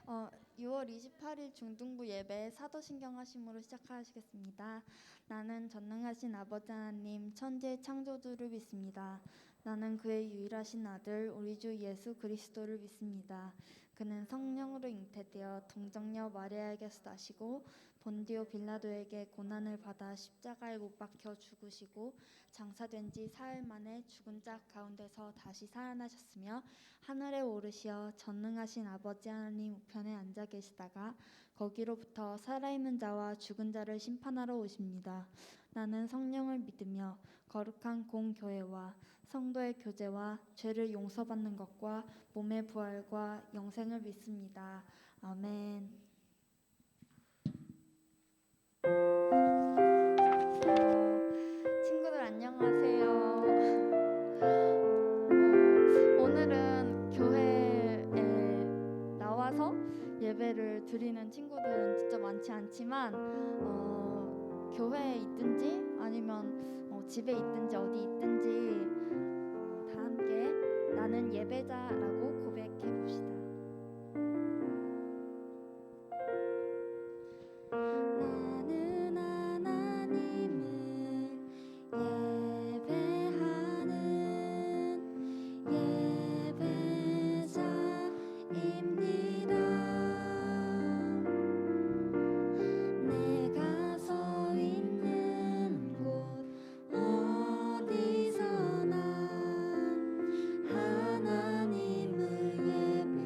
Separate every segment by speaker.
Speaker 1: 6월 28일 중등부 예배 사도신경 하심으로 시작하시겠습니다. 나는 전능하신 아버지 하나님 천지의 창조주를 믿습니다. 나는 그의 유일하신 아들 우리 주 예수 그리스도를 믿습니다. 그는 성령으로 잉태되어 동정녀 마리아에게서 나시고 본디오 빌라도에게 고난을 받아 십자가에 못 박혀 죽으시고 장사된 지 사흘 만에 죽은 자 가운데서 다시 살아나셨으며 하늘에 오르시어 전능하신 아버지 하나님 우편에 앉아 계시다가 거기로부터 살아있는 자와 죽은 자를 심판하러 오십니다. 나는 성령을 믿으며 거룩한 공교회와 성도의 교제와 죄를 용서받는 것과 몸의 부활과 영생을 믿습니다. 아멘. 친구들 안녕하세요. 오늘은 교회에 나와서 예배를 드리는 친구들은 진짜 많지 않지만 교회에 있든지 아니면 집에 있든지 어디 있든지 다 함께 나는 예배자라고 고백해 봅시다. 나는 하나님을 예배하는 예배자입니다. 내가 서 있는 곳 어디서나 하나님을 예배하는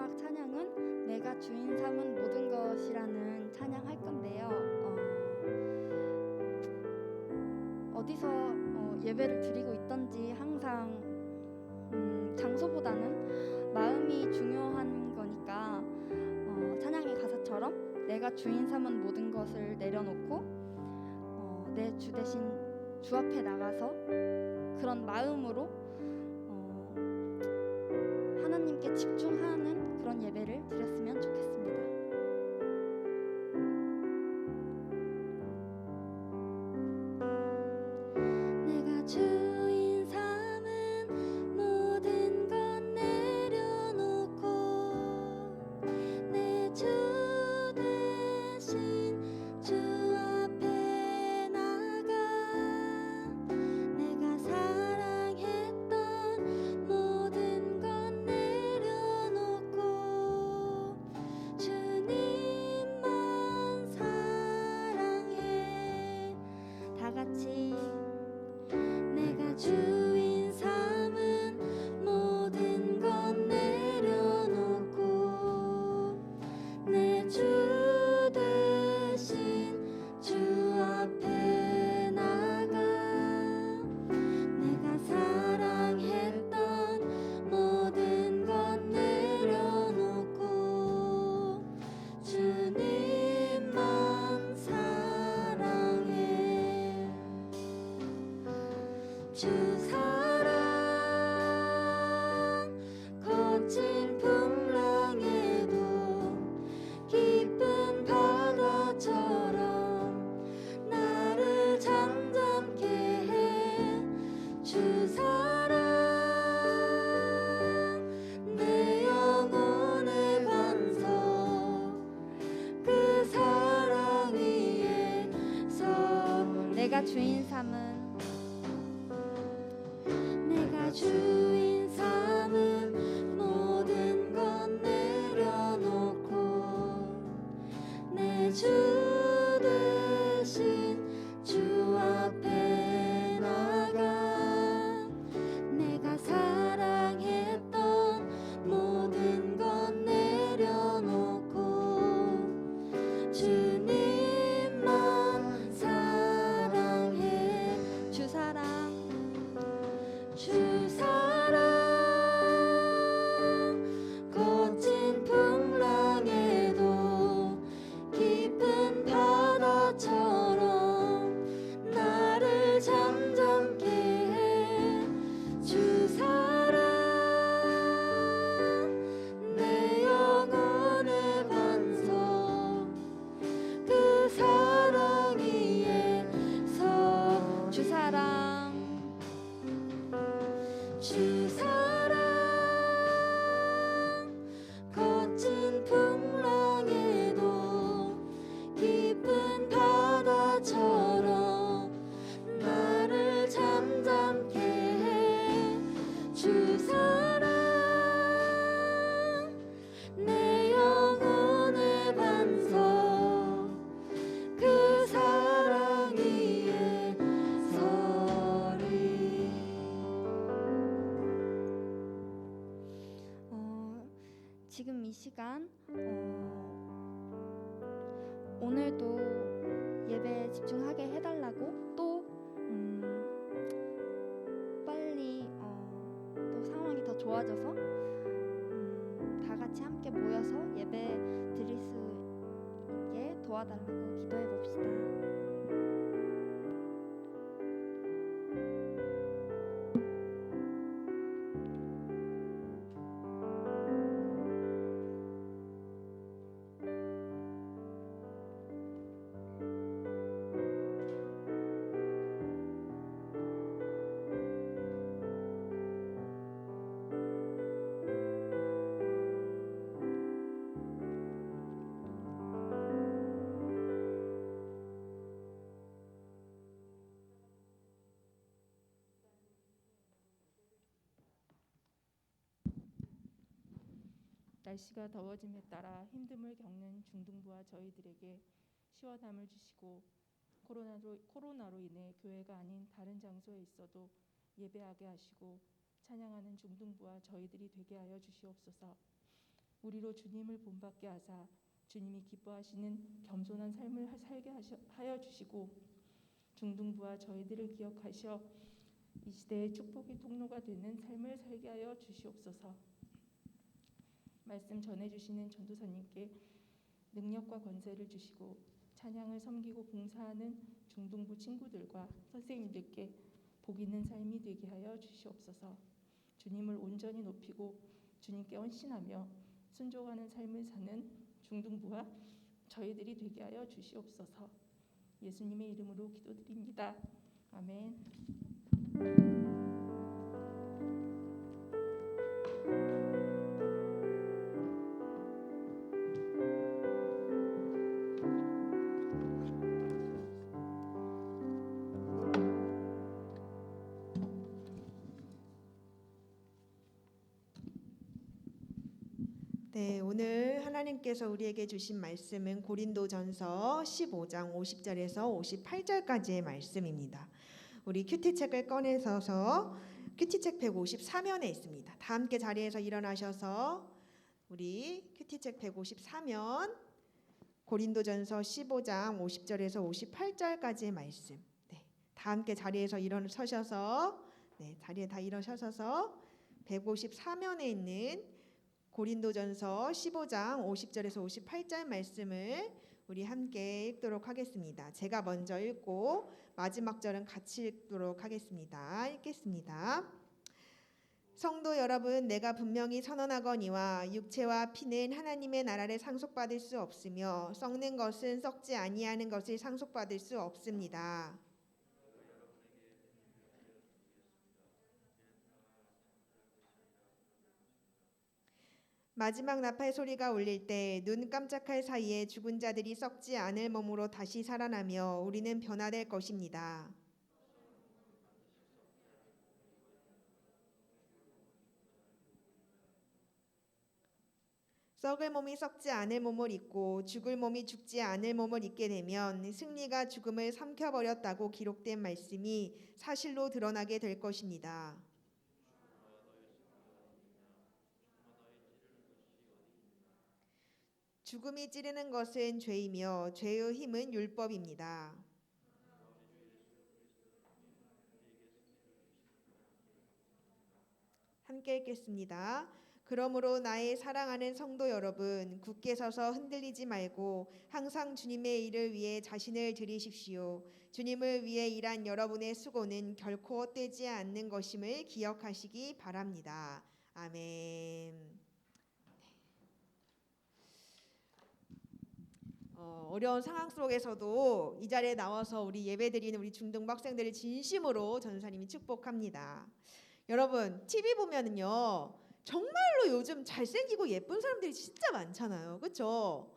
Speaker 1: 마지막 찬양은 내가 주인 삼은 모든 것이라는 찬양 할 건데요. 어디서 예배를 드리고 있던지 항상 장소보다는 마음이 중요한 거니까 찬양의 가사처럼 내가 주인 삼은 모든 것을 내려놓고 내 주 대신 주 앞에 나가서 그런 마음으로 하나님께 집중하는 그런 예배를 드렸으면 좋겠습니다. 내가 주인 삼은 모든 것 내려놓고 내 주 대신 주 앞에 나가 내가 사랑했던 모든 것 내려놓고 주님만 사랑해. 다 같이 내가 주인 삼은 모든 것 내려놓고 내 주 대신 주 앞에 나가 내가 사랑했던 모든 것 내려놓고 주님만 사랑해. 주 사랑 거친 풍랑에도 깊은 바다처럼 나를 잠잠케 해. 주 사랑 내 영혼의 반석 그 사랑 위에서 내가 주인 삼은 내가 주인 삼은 모든 것 내려놓고 내 주 대신 주 앞에 나가 내가 사랑했던 모든 것 내려놓고 주님만 사랑해. 주 사랑 주 사랑 거친 풍랑에도 깊은 바다처럼 나를 잠잠케 해. 주 사랑 내 영혼의 반석 그 사랑 위에서 주 사랑 주 사랑 거친 풍랑에도 깊은 바다처럼 나를 잠잠케 해. 주 사랑 내 영혼의 반석 그 사랑 위에 서리. 지금 이 시간 오늘도 예배에 집중하게 해달라고 또 빨리 또 상황이 더 좋아져서 다 같이 함께 모여서 예배 드릴 수 있게 도와달라고 기도해 봅시다.
Speaker 2: 날씨가 더워짐에 따라 힘듦을 겪는 중등부와 저희들에게 시원함을 주시고 코로나로 인해 교회가 아닌 다른 장소에 있어도 예배하게 하시고 찬양하는 중등부와 저희들이 되게 하여 주시옵소서. 우리로 주님을 본받게 하사 주님이 기뻐하시는 겸손한 삶을 살게 하여 주시고 중등부와 저희들을 기억하셔 이 시대의 축복의 통로가 되는 삶을 살게 하여 주시옵소서. 말씀 전해주시는 전도사님께 능력과 권세를 주시고 찬양을 섬기고 봉사하는 중등부 친구들과 선생님들께 복 있는 삶이 되게 하여 주시옵소서. 주님을 온전히 높이고 주님께 헌신하며 순종하는 삶을 사는 중등부와 저희들이 되게 하여 주시옵소서. 예수님의 이름으로 기도드립니다. 아멘.
Speaker 3: 네, 오늘 하나님께서 우리에게 주신 말씀은 고린도전서 15장 50절에서 58절까지의 말씀입니다. 우리 큐티책을 꺼내서 큐티책 154면에 있습니다. 다 함께 자리에서 일어나셔서 우리 큐티책 154면 고린도전서 15장 50절에서 58절까지의 말씀. 네, 다 함께 자리에서 일어서셔서 자리에 다 일어서셔서 154면에 있는 고린도전서 15장 50절에서 58절 말씀을 우리 함께 읽도록 하겠습니다. 제가 먼저 읽고 마지막 절은 같이 읽도록 하겠습니다. 읽겠습니다. 성도 여러분, 내가 분명히 선언하거니와 육체와 피는 하나님의 나라를 상속받을 수 없으며 썩는 것은 썩지 아니하는 것을 상속받을 수 없습니다. 마지막 나팔 소리가 울릴 때 눈 깜짝할 사이에 죽은 자들이 썩지 않을 몸으로 다시 살아나며 우리는 변화될 것입니다. 썩을 몸이 썩지 않을 몸을 입고 죽을 몸이 죽지 않을 몸을 입게 되면 승리가 죽음을 삼켜버렸다고 기록된 말씀이 사실로 드러나게 될 것입니다. 죽음이 찌르는 것은 죄이며 죄의 힘은 율법입니다. 함께 읽겠습니다. 그러므로 나의 사랑하는 성도 여러분, 굳게 서서 흔들리지 말고 항상 주님의 일을 위해 자신을 드리십시오. 주님을 위해 일한 여러분의 수고는 결코 헛되지 않는 것임을 기억하시기 바랍니다. 아멘. 어려운 상황 속에서도 이 자리에 나와서 우리 예배드리는 우리 중등부 학생들을 진심으로 전도사님이 축복합니다. 여러분, TV 보면은요 정말로 요즘 잘생기고 예쁜 사람들이 진짜 많잖아요. 그렇죠?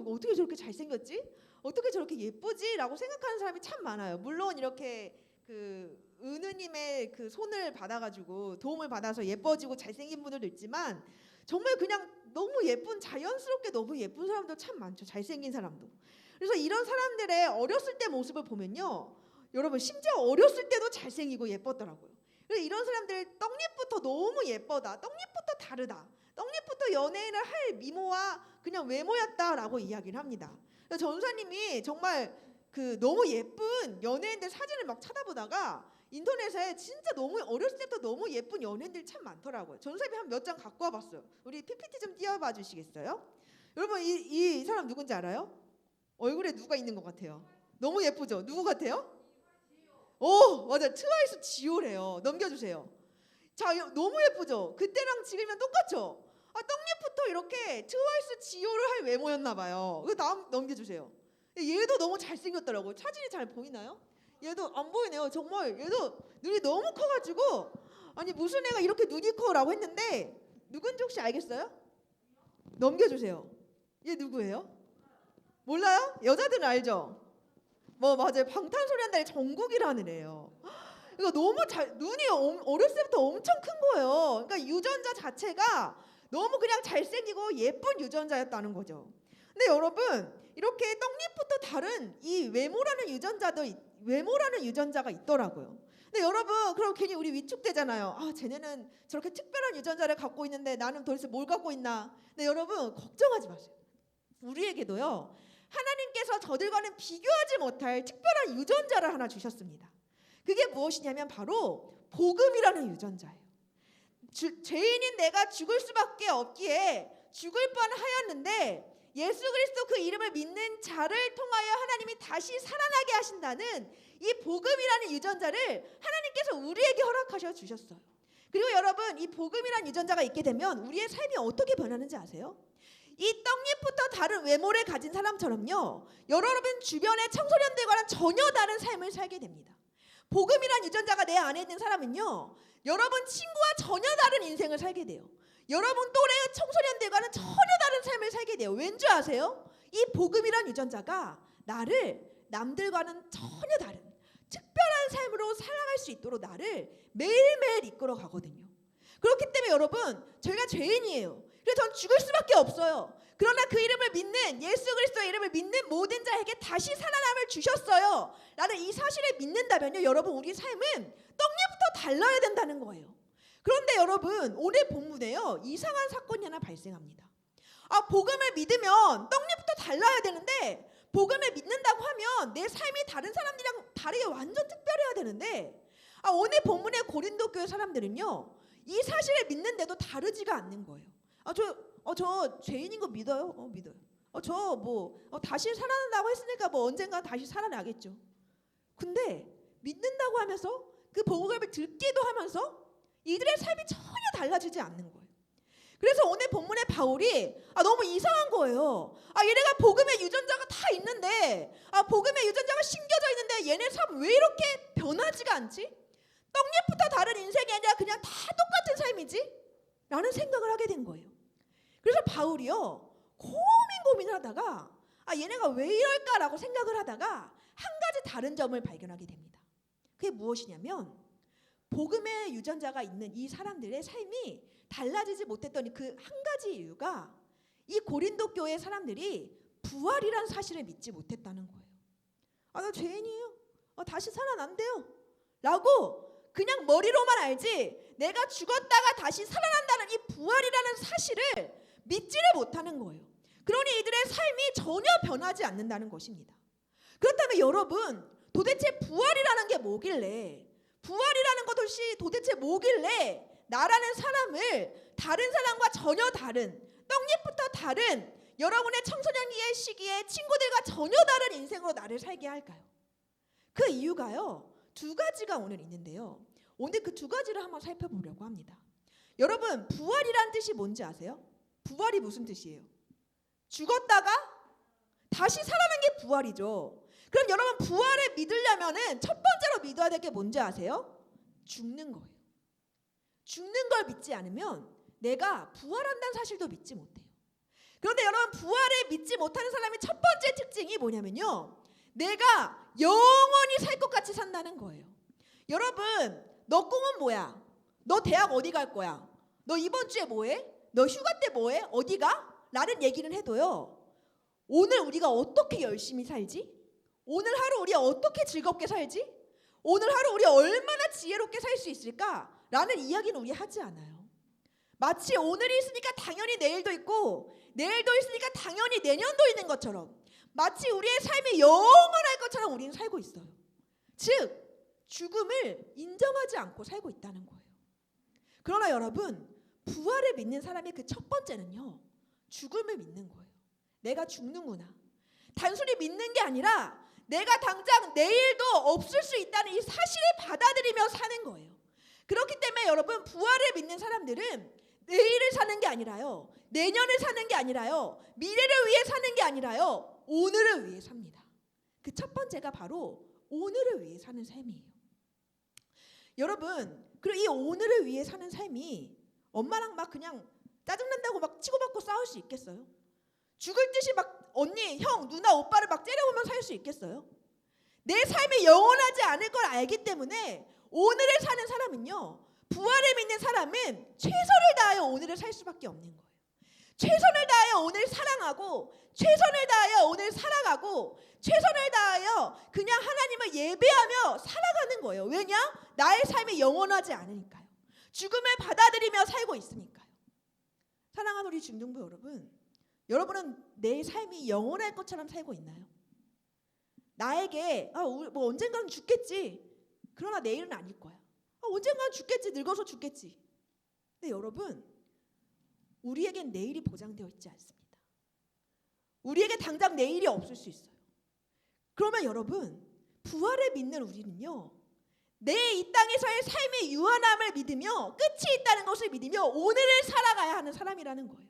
Speaker 3: 어떻게 저렇게 잘생겼지? 어떻게 저렇게 예쁘지? 라고 생각하는 사람이 참 많아요. 물론 이렇게 그 은우님의 그 손을 받아가지고 도움을 받아서 예뻐지고 잘생긴 분들도 있지만 정말 그냥 너무 예쁜, 자연스럽게 너무 예쁜 사람도 참 많죠. 잘생긴 사람도. 그래서 이런 사람들의 어렸을 때 모습을 보면요, 여러분 심지어 어렸을 때도 잘생기고 예뻤더라고요. 그래서 이런 사람들 떡잎부터 너무 예쁘다, 떡잎부터 다르다, 떡잎부터 연예인을 할 미모와 그냥 외모였다라고 이야기를 합니다. 그래서 전사님이 정말 그 너무 예쁜 연예인들 사진을 막 찾아보다가 인터넷에 진짜 너무 어렸을 때부터 너무 예쁜 연예인들이 참 많더라고요. 전사님이 한 몇 장 갖고 와봤어요. 우리 PPT 좀 띄워봐 주시겠어요? 여러분 이 사람 누군지 알아요? 얼굴에 누가 있는 것 같아요? 너무 예쁘죠? 누구 같아요? 맞아, 트와이스 지효래요. 넘겨주세요. 자, 너무 예쁘죠? 그때랑 지금이랑 똑같죠? 떡잎부터 이렇게 트와이스 지효를 할 외모였나 봐요. 그 다음 넘겨주세요. 얘도 너무 잘생겼더라고요. 사진이 잘 보이나요? 얘도 안 보이네요. 정말 얘도 눈이 너무 커가지고 아니 무슨 애가 이렇게 눈이 커라고 했는데 누군지 혹시 알겠어요? 넘겨주세요. 얘 누구예요? 몰라요? 여자들은 알죠? 맞아요. 방탄소년단의 정국이라는 애예요. 그러니까 너무 눈이 어렸을 때부터 엄청 큰 거예요. 그러니까 유전자 자체가 너무 그냥 잘생기고 예쁜 유전자였다는 거죠. 근데 여러분 이렇게 떡잎부터 다른 이 외모라는 유전자가 있더라고요. 근데 근데 여러분 그럼 괜히 우리 위축되잖아요. 아 쟤네는 저렇게 특별한 유전자를 갖고 있는데 나는 도대체 뭘 갖고 있나. 근데 여러분 걱정하지 마세요. 우리에게도요 하나님께서 저들과는 비교하지 못할 특별한 유전자를 하나 주셨습니다. 그게 무엇이냐면 바로 복음이라는 유전자예요. 죄인인 내가 죽을 수밖에 없기에 죽을 뻔하였는데 예수 그리스도 그 이름을 믿는 자를 통하여 하나님이 다시 살아나게 하신다는 이 복음이라는 유전자를 하나님께서 우리에게 허락하셔 주셨어요. 그리고 여러분 이 복음이라는 유전자가 있게 되면 우리의 삶이 어떻게 변하는지 아세요? 이 떡잎부터 다른 외모를 가진 사람처럼요 여러분 주변의 청소년들과는 전혀 다른 삶을 살게 됩니다. 복음이란 유전자가 내 안에 있는 사람은요 여러분 친구와 전혀 다른 인생을 살게 돼요. 여러분 또래의 청소년들과는 전혀 다른 삶을 살게 돼요. 왠지 아세요? 이 복음이란 유전자가 나를 남들과는 전혀 다른 특별한 삶으로 살아갈 수 있도록 나를 매일매일 이끌어 가거든요. 그렇기 때문에 여러분 저희가 죄인이에요. 그래서 전 죽을 수밖에 없어요. 그러나 그 이름을 믿는 예수 그리스도의 이름을 믿는 모든 자에게 다시 살아남을 주셨어요 라는 이 사실을 믿는다면요 여러분 우리 삶은 떡잎부터 달라야 된다는 거예요. 그런데 여러분 오늘 본문에요 이상한 사건이 하나 발생합니다. 복음을 믿으면 떡잎부터 달라야 되는데 복음을 믿는다고 하면 내 삶이 다른 사람들이랑 다르게 완전 특별해야 되는데 오늘 본문의 고린도 교회 사람들은요 이 사실을 믿는데도 다르지가 않는 거예요. 저 죄인인 거 믿어요? 믿어요. 다시 살아난다고 했으니까 언젠가 다시 살아나겠죠. 근데 믿는다고 하면서 그 복음을 듣기도 하면서 이들의 삶이 전혀 달라지지 않는 거예요. 그래서 오늘 본문의 바울이 너무 이상한 거예요. 얘네가 복음의 유전자가 다 있는데 복음의 유전자가 심겨져 있는데 얘네 삶 왜 이렇게 변하지가 않지? 떡잎부터 다른 인생이 아니라 그냥 다 똑같은 삶이지? 라는 생각을 하게 된 거예요. 그래서 바울이요 고민을 하다가 얘네가 왜 이럴까라고 생각을 하다가 한 가지 다른 점을 발견하게 됩니다. 그게 무엇이냐면 복음의 유전자가 있는 이 사람들의 삶이 달라지지 못했던 그 한 가지 이유가 이 고린도 교회 사람들이 부활이란 사실을 믿지 못했다는 거예요. 나 죄인이에요. 다시 살아난대요. 라고 그냥 머리로만 알지 내가 죽었다가 다시 살아난다는 이 부활이라는 사실을 믿지를 못하는 거예요. 그러니 이들의 삶이 전혀 변하지 않는다는 것입니다. 그렇다면 여러분 도대체 부활이라는 게 뭐길래 부활이라는 것이 도대체 뭐길래 나라는 사람을 다른 사람과 전혀 다른 떡잎부터 다른 여러분의 청소년기의 시기에 친구들과 전혀 다른 인생으로 나를 살게 할까요? 그 이유가요 두 가지가 오늘 있는데요. 오늘 그 두 가지를 한번 살펴보려고 합니다. 여러분 부활이란 뜻이 뭔지 아세요? 부활이 무슨 뜻이에요? 죽었다가 다시 살아난 게 부활이죠. 그럼 여러분 부활을 믿으려면은 첫 번째로 믿어야 될 게 뭔지 아세요? 죽는 거예요. 죽는 걸 믿지 않으면 내가 부활한다는 사실도 믿지 못해요. 그런데 여러분 부활을 믿지 못하는 사람의 첫 번째 특징이 뭐냐면요 내가 영원히 살 것 같이 산다는 거예요. 여러분 너 꿈은 뭐야? 너 대학 어디 갈 거야? 너 이번 주에 뭐해? 너 휴가 때 뭐해? 어디 가? 라는 얘기는 해도요 오늘 우리가 어떻게 열심히 살지? 오늘 하루 우리 어떻게 즐겁게 살지? 오늘 하루 우리 얼마나 지혜롭게 살 수 있을까? 라는 이야기는 우리 하지 않아요. 마치 오늘이 있으니까 당연히 내일도 있고 내일도 있으니까 당연히 내년도 있는 것처럼 마치 우리의 삶이 영원할 것처럼 우리는 살고 있어요. 즉 죽음을 인정하지 않고 살고 있다는 거예요. 그러나 여러분 부활을 믿는 사람의 그 첫 번째는요 죽음을 믿는 거예요. 내가 죽는구나. 단순히 믿는 게 아니라 내가 당장 내일도 없을 수 있다는 이 사실을 받아들이며 사는 거예요. 그렇기 때문에 여러분 부활을 믿는 사람들은 내일을 사는 게 아니라요 내년을 사는 게 아니라요 미래를 위해 사는 게 아니라요 오늘을 위해 삽니다. 그 첫 번째가 바로 오늘을 위해 사는 삶이에요. 여러분 그리고 이 오늘을 위해 사는 삶이 엄마랑 막 그냥 짜증난다고 막 치고받고 싸울 수 있겠어요? 죽을 듯이 막 언니, 형, 누나, 오빠를 막 째려보면 살 수 있겠어요? 내 삶이 영원하지 않을 걸 알기 때문에 오늘을 사는 사람은요 부활을 믿는 사람은 최선을 다하여 오늘을 살 수밖에 없는 거예요. 최선을 다하여 오늘 사랑하고 최선을 다하여 오늘 살아가고 최선을 다하여 그냥 하나님을 예배하며 살아가는 거예요. 왜냐? 나의 삶이 영원하지 않으니까요. 죽음을 받아들이며 살고 있으니까요. 사랑하는 우리 중등부 여러분, 여러분은 내 삶이 영원할 것처럼 살고 있나요? 나에게 뭐 언젠가는 죽겠지. 그러나 내일은 아닐 거야. 언젠가는 죽겠지. 늙어서 죽겠지. 근데 여러분, 우리에겐 내일이 보장되어 있지 않습니다. 우리에게 당장 내일이 없을 수 있어요. 그러면 여러분, 부활을 믿는 우리는요, 내 이 땅에서의 삶의 유한함을 믿으며 끝이 있다는 것을 믿으며 오늘을 살아가야 하는 사람이라는 거예요.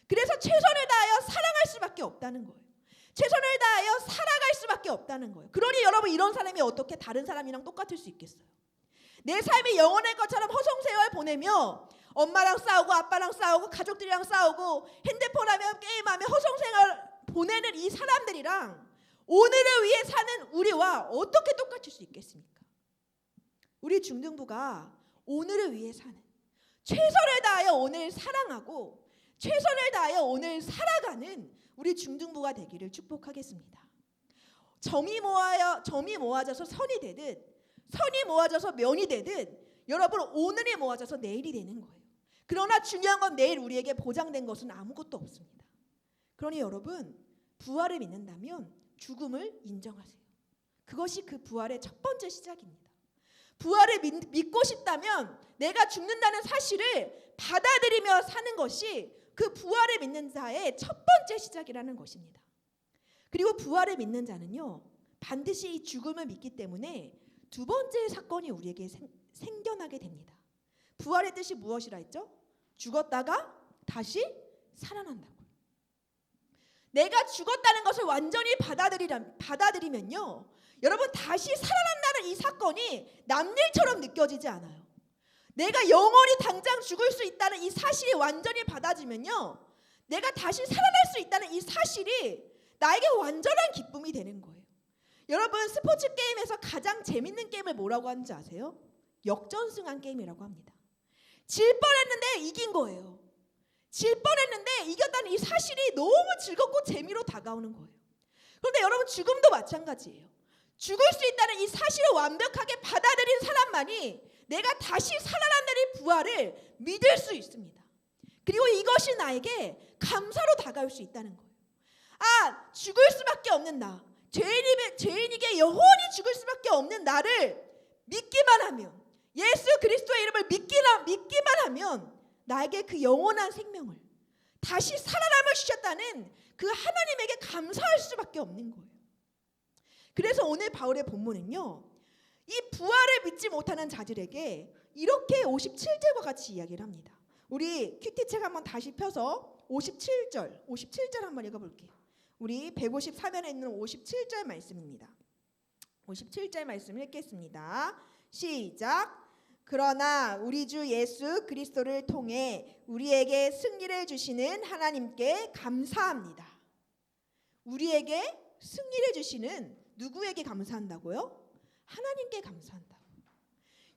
Speaker 3: 그래서 최선을 다하여 사랑할 수밖에 없다는 거예요. 최선을 다하여 살아갈 수밖에 없다는 거예요. 그러니 여러분, 이런 사람이 어떻게 다른 사람이랑 똑같을 수 있겠어요? 내 삶이 영원할 것처럼 허송세월 보내며 엄마랑 싸우고 아빠랑 싸우고 가족들이랑 싸우고 핸드폰하며 게임하며 허송생활 보내는 이 사람들이랑 오늘을 위해 사는 우리와 어떻게 똑같을 수 있겠습니까? 우리 중등부가 오늘을 위해 사는, 최선을 다하여 오늘 사랑하고 최선을 다하여 오늘 살아가는 우리 중등부가 되기를 축복하겠습니다. 점이 모아져서 선이 되듯 선이 모아져서 면이 되듯 여러분, 오늘이 모아져서 내일이 되는 거예요. 그러나 중요한 건 내일 우리에게 보장된 것은 아무것도 없습니다. 그러니 여러분, 부활을 믿는다면 죽음을 인정하세요. 그것이 그 부활의 첫 번째 시작입니다. 부활을 믿고 싶다면 내가 죽는다는 사실을 받아들이며 사는 것이 그 부활을 믿는 자의 첫 번째 시작이라는 것입니다. 그리고 부활을 믿는 자는요, 반드시 이 죽음을 믿기 때문에 두 번째 사건이 우리에게 생겨나게 됩니다. 부활의 뜻이 무엇이라 했죠? 죽었다가 다시 살아난다고요. 내가 죽었다는 것을 완전히 받아들이면요, 여러분, 다시 살아난다는 이 사건이 남일처럼 느껴지지 않아요. 내가 영원히 당장 죽을 수 있다는 이 사실이 완전히 받아지면요, 내가 다시 살아날 수 있다는 이 사실이 나에게 완전한 기쁨이 되는 거예요. 여러분, 스포츠 게임에서 가장 재밌는 게임을 뭐라고 하는지 아세요? 역전승한 게임이라고 합니다. 질 뻔했는데 이긴 거예요. 질 뻔했는데 이겼다는 이 사실이 너무 즐겁고 재미로 다가오는 거예요. 그런데 여러분, 죽음도 마찬가지예요. 죽을 수 있다는 이 사실을 완벽하게 받아들인 사람만이 내가 다시 살아난다는 부활을 믿을 수 있습니다. 그리고 이것이 나에게 감사로 다가올 수 있다는 거예요. 죽을 수밖에 없는 나, 죄인에게 영원히 죽을 수밖에 없는 나를 믿기만 하면, 예수 그리스도의 이름을 믿기만 하면 나에게 그 영원한 생명을, 다시 살아남을 주셨다는 그 하나님에게 감사할 수밖에 없는 거예요. 그래서 오늘 바울의 본문은요, 이 부활을 믿지 못하는 자들에게 이렇게 57절과 같이 이야기를 합니다. 우리 큐티책 한번 다시 펴서 57절 한번 읽어볼게요. 우리 153면에 있는 57절 말씀입니다. 57절 말씀을 읽겠습니다. 시작. 그러나 우리 주 예수 그리스도를 통해 우리에게 승리를 주시는 하나님께 감사합니다. 우리에게 승리를 주시는 누구에게 감사한다고요? 하나님께 감사한다고.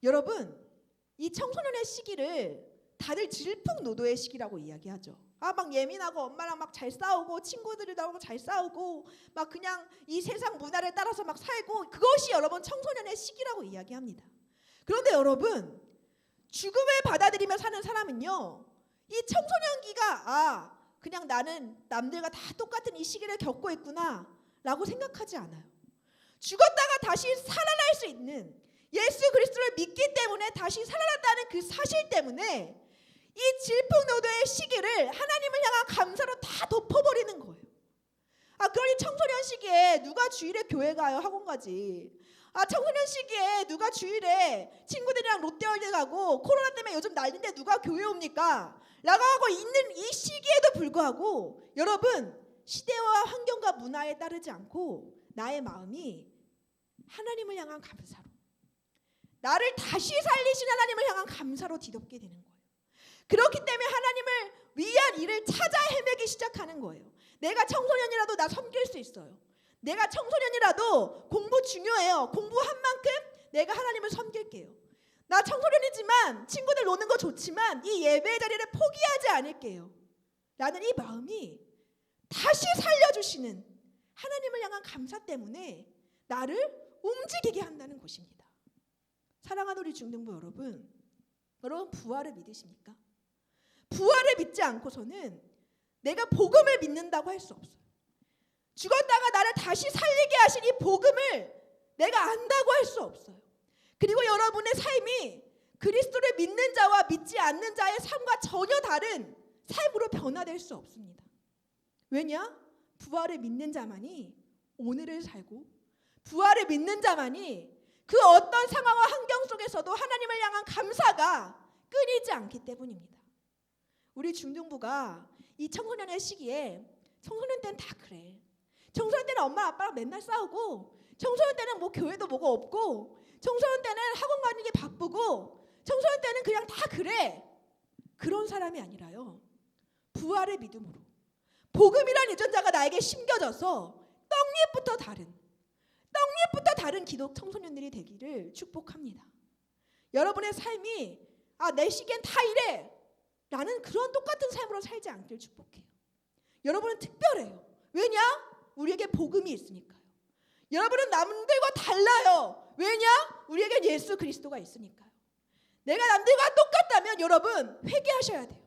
Speaker 3: 여러분, 이 청소년의 시기를 다들 질풍노도의 시기라고 이야기하죠. 막 예민하고 엄마랑 막 잘 싸우고 친구들이랑 잘 싸우고 막 그냥 이 세상 문화를 따라서 막 살고, 그것이 여러분 청소년의 시기라고 이야기합니다. 그런데 여러분, 죽음을 받아들이며 사는 사람은요, 이 청소년기가 그냥 나는 남들과 다 똑같은 이 시기를 겪고 있구나 라고 생각하지 않아요. 죽었다가 다시 살아날 수 있는 예수 그리스도를 믿기 때문에 다시 살아났다는 그 사실 때문에 이 질풍노도의 시기를 하나님을 향한 감사로 다 덮어버리는 거예요. 그러니 청소년 시기에 누가 주일에 교회 가요? 학원 가지. 청소년 시기에 누가 주일에 친구들이랑 롯데월드 가고 코로나 때문에 요즘 난리인데 누가 교회 옵니까? 라고 하고 있는 이 시기에도 불구하고 여러분, 시대와 환경과 문화에 따르지 않고 나의 마음이 하나님을 향한 감사로, 나를 다시 살리신 하나님을 향한 감사로 뒤덮게 되는 거예요. 그렇기 때문에 하나님을 위한 일을 찾아 헤매기 시작하는 거예요. 내가 청소년이라도 나 섬길 수 있어요. 내가 청소년이라도 공부 중요해요. 공부한 만큼 내가 하나님을 섬길게요. 나 청소년이지만 친구들 노는 거 좋지만 이 예배의 자리를 포기하지 않을게요. 라는 이 마음이 다시 살려주시는 하나님을 향한 감사 때문에 나를 움직이게 한다는 것입니다. 사랑하는 우리 중등부 여러분, 여러분 부활을 믿으십니까? 부활을 믿지 않고서는 내가 복음을 믿는다고 할 수 없어요. 죽었다가 나를 다시 살리게 하신 이 복음을 내가 안다고 할 수 없어요. 그리고 여러분의 삶이 그리스도를 믿는 자와 믿지 않는 자의 삶과 전혀 다른 삶으로 변화될 수 없습니다. 왜냐? 부활을 믿는 자만이 오늘을 살고 부활을 믿는 자만이 그 어떤 상황과 환경 속에서도 하나님을 향한 감사가 끊이지 않기 때문입니다. 우리 중등부가 이 청소년의 시기에 청소년 때는 다 그래. 청소년 때는 엄마 아빠랑 맨날 싸우고 청소년 때는 뭐 교회도 뭐가 없고 청소년 때는 학원 가는 게 바쁘고 청소년 때는 그냥 다 그래. 그런 사람이 아니라요. 부활의 믿음으로 복음이란 유전자가 나에게 심겨져서 떡잎부터 다른 기독 청소년들이 되기를 축복합니다. 여러분의 삶이 내 시기엔 다 이래 라는 그런 똑같은 삶으로 살지 않기를 축복해요. 여러분은 특별해요. 왜냐? 우리에게 복음이 있으니까요. 여러분은 남들과 달라요. 왜냐? 우리에겐 예수 그리스도가 있으니까요. 내가 남들과 똑같다면 여러분 회개하셔야 돼요.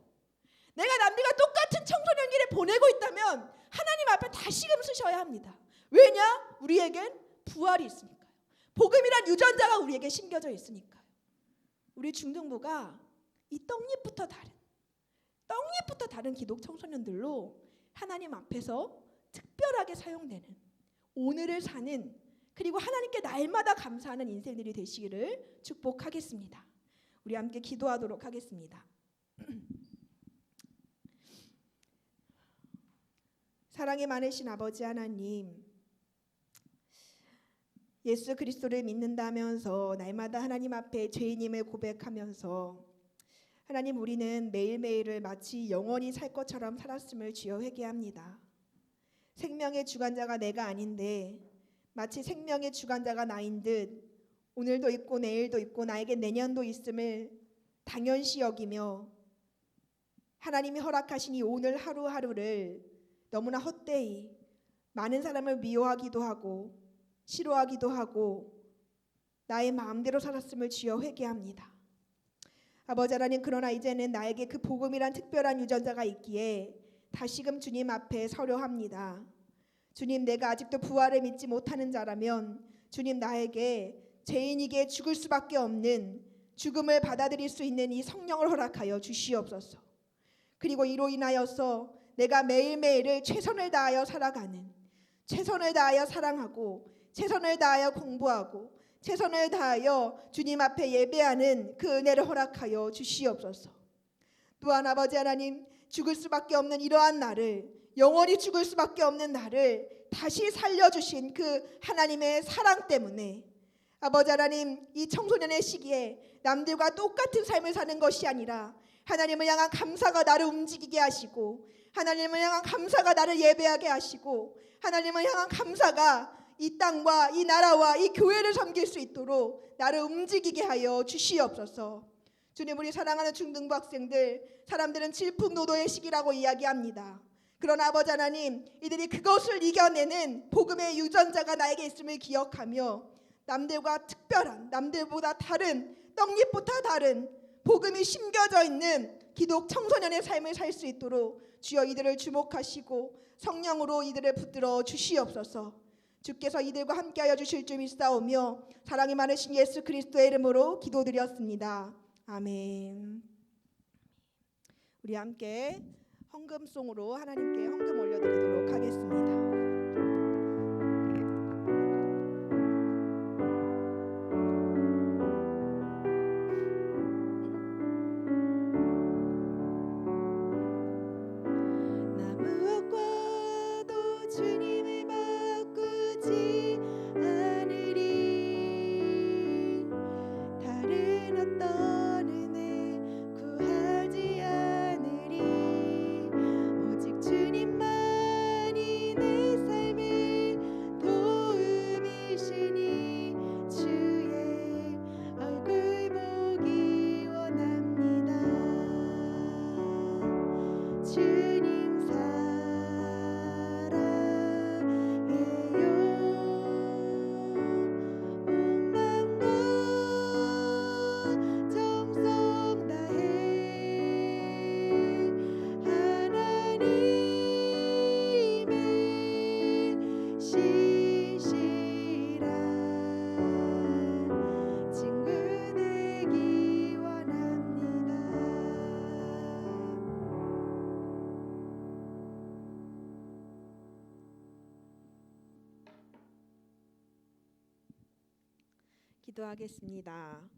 Speaker 3: 내가 남들과 똑같은 청소년기를 보내고 있다면 하나님 앞에 다시금 서셔야 합니다. 왜냐? 우리에겐 부활이 있으니까요. 복음이란 유전자가 우리에게 심겨져 있으니까요. 우리 중등부가 이 떡잎부터 다른 기독 청소년들로 하나님 앞에서 특별하게 사용되는 오늘을 사는 그리고 하나님께 날마다 감사하는 인생들이 되시기를 축복하겠습니다. 우리 함께 기도하도록 하겠습니다. 사랑이 많으신 아버지 하나님, 예수 그리스도를 믿는다면서 날마다 하나님 앞에 죄인임을 고백하면서 하나님 우리는 매일매일을 마치 영원히 살 것처럼 살았음을 주여 회개합니다. 생명의 주관자가 내가 아닌데 마치 생명의 주관자가 나인 듯 오늘도 있고 내일도 있고 나에게 내년도 있음을 당연시 여기며 하나님이 허락하신 이 오늘 하루하루를 너무나 헛되이 많은 사람을 미워하기도 하고 싫어하기도 하고 나의 마음대로 살았음을 주여 회개합니다. 아버지 하나님, 그러나 이제는 나에게 그 복음이란 특별한 유전자가 있기에 다시금 주님 앞에 서려 합니다. 주님, 내가 아직도 부활을 믿지 못하는 자라면 주님 나에게 죄인이기에 죽을 수밖에 없는 죽음을 받아들일 수 있는 이 성령을 허락하여 주시옵소서. 그리고 이로 인하여서 내가 매일매일을 최선을 다하여 살아가는, 최선을 다하여 사랑하고 최선을 다하여 공부하고 최선을 다하여 주님 앞에 예배하는 그 은혜를 허락하여 주시옵소서. 또한 아버지 하나님, 죽을 수밖에 없는 이러한 나를, 영원히 죽을 수밖에 없는 나를 다시 살려주신 그 하나님의 사랑 때문에 아버지 하나님, 이 청소년의 시기에 남들과 똑같은 삶을 사는 것이 아니라 하나님을 향한 감사가 나를 움직이게 하시고 하나님을 향한 감사가 나를 예배하게 하시고 하나님을 향한 감사가 이 땅과 이 나라와 이 교회를 섬길 수 있도록 나를 움직이게 하여 주시옵소서. 주님, 우리 사랑하는 중등부 학생들, 사람들은 질풍노도의 시기라고 이야기합니다. 그러나 아버지 하나님, 이들이 그것을 이겨내는 복음의 유전자가 나에게 있음을 기억하며 남들과 특별한, 남들보다 다른, 떡잎보다 다른 복음이 심겨져 있는 기독 청소년의 삶을 살 수 있도록 주여 이들을 주목하시고 성령으로 이들을 붙들어 주시옵소서. 주께서 이들과 함께하여 주실 줄 믿사오며 사랑이 많으신 예수 그리스도의 이름으로 기도드렸습니다. 아멘. 우리 함께 헌금송으로 하나님께 헌금 올려드리도록 하겠습니다.
Speaker 4: 주님만이 내
Speaker 3: 기도하겠습니다.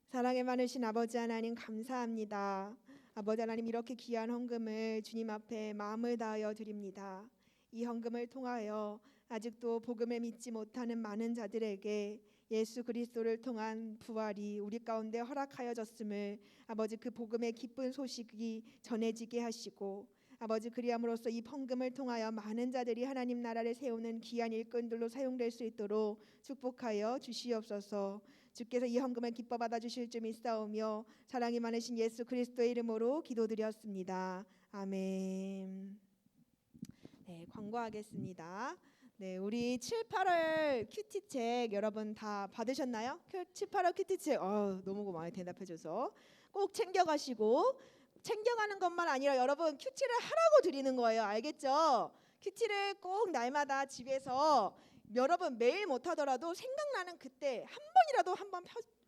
Speaker 3: 사랑에 많으신 아버지 하나님 감사합니다. 아버지 하나님 이렇게 귀한 헌금을 주님 앞에 마음을 다하여 드립니다. 이 헌금을 통하여 아직도 복음을 믿지 못하는 많은 자들에게 예수 그리스도를 통한 부활이 우리 가운데 허락하여졌음을 아버지 그 복음의 기쁜 소식이 전해지게 하시고 아버지 그리함으로써 이 헌금을 통하여 많은 자들이 하나님 나라를 세우는 귀한 일꾼들로 사용될 수 있도록 축복하여 주시옵소서. 주께서 이 헌금을 기뻐 받아 주실 줄 믿사오며 사랑이 많으신 예수 그리스도의 이름으로 기도드렸습니다. 아멘. 네, 광고하겠습니다. 네, 우리 7, 8월 큐티책 여러분 다 받으셨나요? 7, 8월 큐티책 너무 많이 대답해줘서 꼭 챙겨가시고 챙겨가는 것만 아니라 여러분 큐티를 하라고 드리는 거예요. 알겠죠? 큐티를 꼭 날마다 집에서 여러분 매일 못하더라도 생각나는 그때 한 번이라도 한번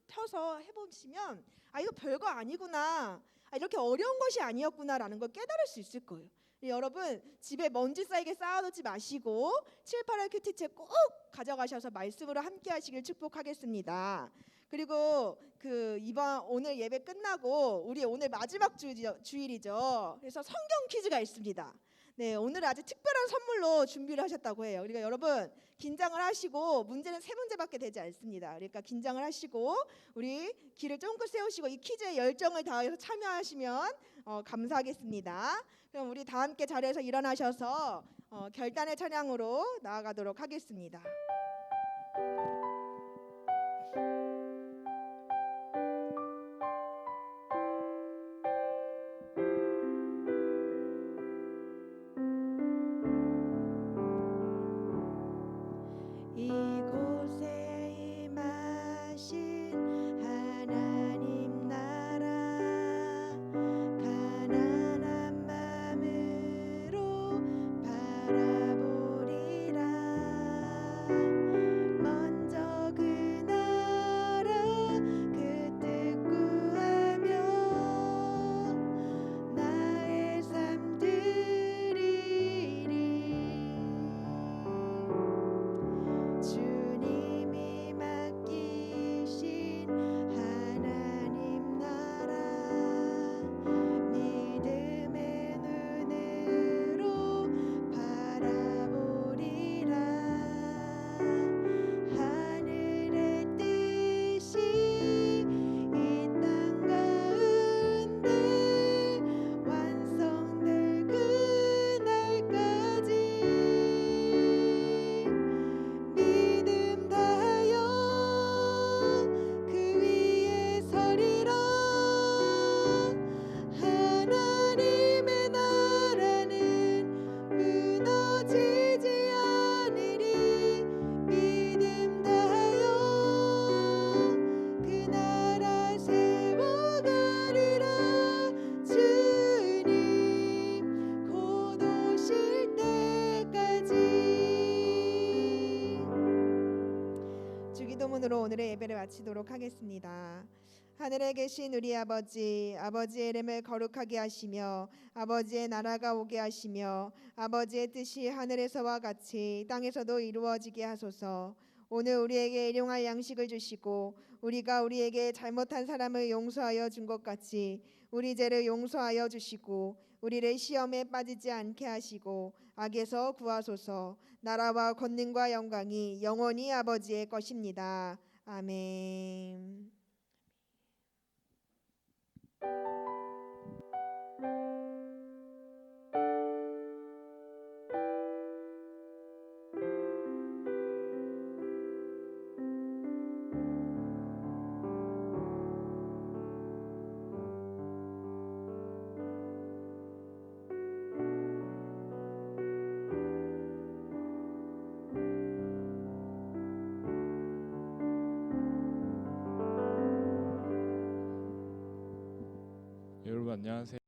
Speaker 3: 펴서 해보시면 이거 별거 아니구나, 이렇게 어려운 것이 아니었구나라는 걸 깨달을 수 있을 거예요. 여러분 집에 먼지 쌓이게 쌓아놓지 마시고 7, 8월 큐티책 꼭 가져가셔서 말씀으로 함께 하시길 축복하겠습니다. 그리고 오늘 예배 끝나고 우리 오늘 마지막 주일이죠. 그래서 성경 퀴즈가 있습니다. 네, 오늘 아주 특별한 선물로 준비를 하셨다고 해요. 그러니까 여러분 긴장을 하시고 문제는 3문제밖에 되지 않습니다. 그러니까 긴장을 하시고 우리 귀를 쫑긋 세우시고 이 퀴즈에 열정을 다해서 참여하시면 감사하겠습니다. 그럼 우리 다 함께 자리에서 일어나셔서 결단의 찬양으로 나아가도록 하겠습니다. 이곳에 임하신 하나님 나라 가난한 마음으로 바라보리라. 먼저 그 나라 그 뜻 구하며 나의 삶 드리리. 주님이 맡기신 하나님 나라 믿음의 눈으로 바라보리라. 하늘의 뜻이 이 땅 가운데 완성될 그날까지 믿음 다하여 그 위에 서리라. 하나님의 나라는 무너지지 않으리. 믿음 다하여 그 나라 세워가리라. 주님 곧 오실 때까지. 주기도문으로 오늘의 예배를 마치도록 하겠습니다. 하늘에 계신 우리 아버지, 아버지의 이름을 거룩하게 하시며 아버지의 나라가 오게 하시며 아버지의 뜻이 하늘에서와 같이 땅에서도 이루어지게 하소서. 오늘 우리에게 일용할 양식을 주시고 우리가 우리에게 잘못한 사람을 용서하여 준 것 같이 우리 죄를 용서하여 주시고 우리를 시험에 빠지지 않게 하시고 악에서 구하소서. 나라와 권능과 영광이 영원히 아버지의 것입니다. 아멘.
Speaker 4: 여러분 안녕하세요.